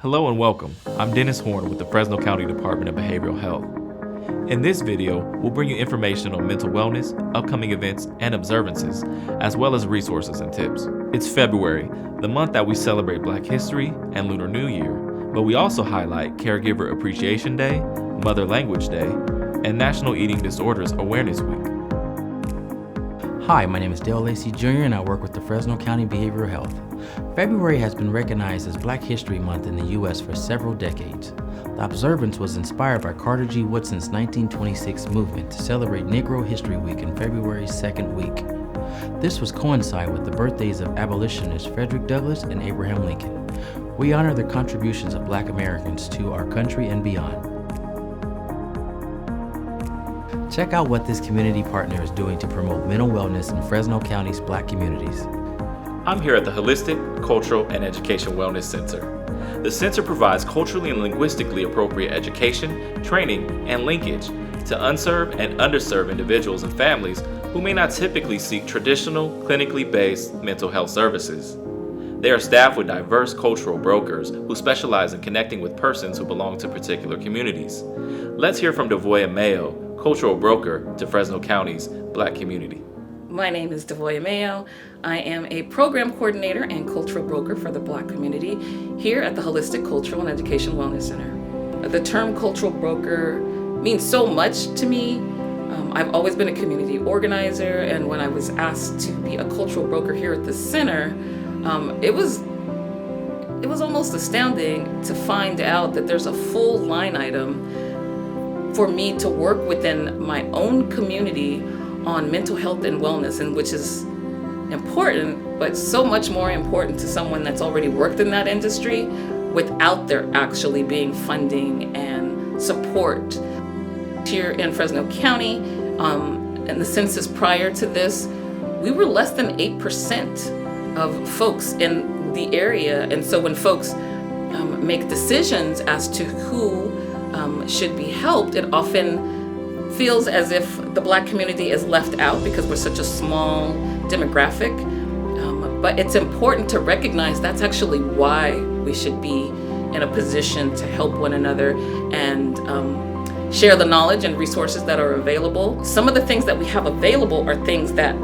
Hello and welcome. I'm Dennis Horn with the Fresno County Department of Behavioral Health. In this video, we'll bring you information on mental wellness, upcoming events, and observances, as well as resources and tips. It's February, the month that we celebrate Black History and Lunar New Year, but we also highlight Caregiver Appreciation Day, Mother Language Day, and National Eating Disorders Awareness Week. Hi, my name is Dale Lacey Jr. and I work with the Fresno County Behavioral Health. February has been recognized as Black History Month in the U.S. for several decades. The observance was inspired by Carter G. Woodson's 1926 movement to celebrate Negro History Week in February's second week. This was coincide with the birthdays of abolitionists Frederick Douglass and Abraham Lincoln. We honor the contributions of Black Americans to our country and beyond. Check out what this community partner is doing to promote mental wellness in Fresno County's Black communities. I'm here at the Holistic, Cultural, and Education Wellness Center. The center provides culturally and linguistically appropriate education, training, and linkage to unserved and underserved individuals and families who may not typically seek traditional, clinically based mental health services. They are staffed with diverse cultural brokers who specialize in connecting with persons who belong to particular communities. Let's hear from Devoya Mayo, cultural broker to Fresno County's Black community. My name is Devoya Mayo. I am a program coordinator and cultural broker for the Black community here at the Holistic Cultural and Education Wellness Center. The term cultural broker means so much to me. I've always been a community organizer, and when I was asked to be a cultural broker here at the center, it was almost astounding to find out that there's a full line item for me to work within my own community on mental health and wellness, and which is important, but so much more important to someone that's already worked in that industry without there actually being funding and support. Here in Fresno County, in the census prior to this, we were less than 8% of folks in the area, and so when folks make decisions as to who should be helped, it often feels as if the Black community is left out because we're such a small demographic. But it's important to recognize that's actually why we should be in a position to help one another and share the knowledge and resources that are available. Some of the things that we have available are things that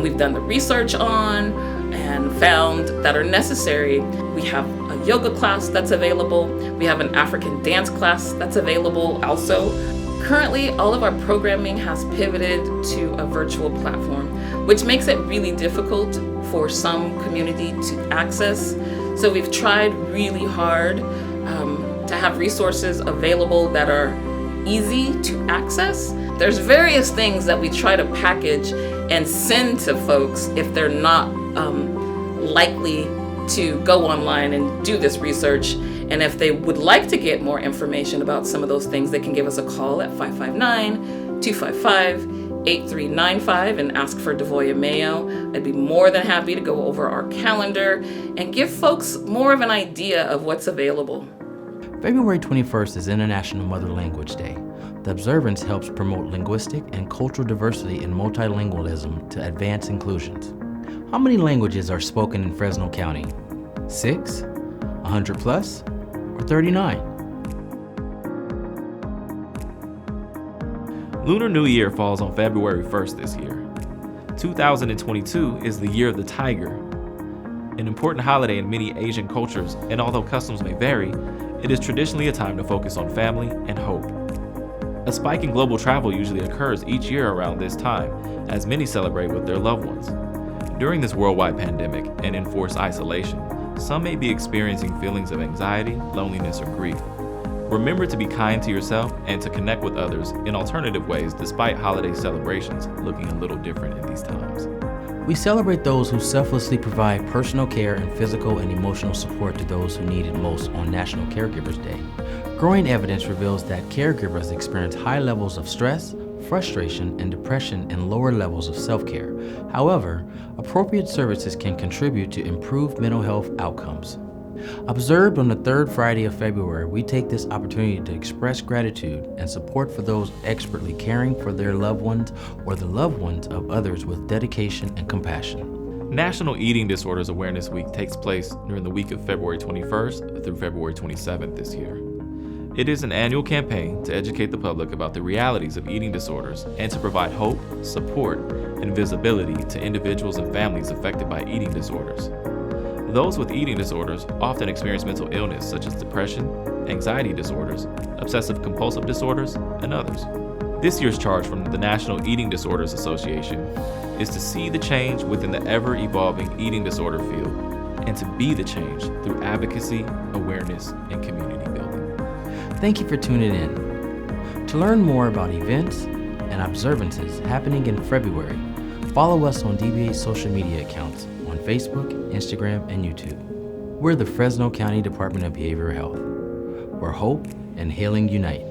we've done the research on and found that are necessary. We have a yoga class that's available. We have an African dance class that's available also. Currently, all of our programming has pivoted to a virtual platform, which makes it really difficult for some community to access. So we've tried really hard to have resources available that are easy to access. There's various things that we try to package and send to folks if they're not likely to go online and do this research. And if they would like to get more information about some of those things, they can give us a call at 559-255-8395 and ask for Devoya Mayo. I'd be more than happy to go over our calendar and give folks more of an idea of what's available. February 21st is International Mother Language Day. The observance helps promote linguistic and cultural diversity and multilingualism to advance inclusions. How many languages are spoken in Fresno County? 6? 100 plus? Or 39? Lunar New Year falls on February 1st this year. 2022 is the year of the tiger, an important holiday in many Asian cultures, and although customs may vary, it is traditionally a time to focus on family and hope. A spike in global travel usually occurs each year around this time, as many celebrate with their loved ones. During this worldwide pandemic and enforced isolation, some may be experiencing feelings of anxiety, loneliness, or grief. Remember to be kind to yourself and to connect with others in alternative ways despite holiday celebrations looking a little different in these times. We celebrate those who selflessly provide personal care and physical and emotional support to those who need it most on National Caregivers Day. Growing evidence reveals that caregivers experience high levels of stress, frustration, and depression, and lower levels of self-care. However, appropriate services can contribute to improved mental health outcomes. Observed on the third Friday of February, we take this opportunity to express gratitude and support for those expertly caring for their loved ones or the loved ones of others with dedication and compassion. National Eating Disorders Awareness Week takes place during the week of February 21st through February 27th this year. It is an annual campaign to educate the public about the realities of eating disorders and to provide hope, support, and visibility to individuals and families affected by eating disorders. Those with eating disorders often experience mental illness such as depression, anxiety disorders, obsessive-compulsive disorders, and others. This year's charge from the National Eating Disorders Association is to see the change within the ever-evolving eating disorder field and to be the change through advocacy, awareness, and community building. Thank you for tuning in. To learn more about events and observances happening in February, follow us on DBA's social media accounts on Facebook, Instagram, and YouTube. We're the Fresno County Department of Behavioral Health, where hope and healing unite.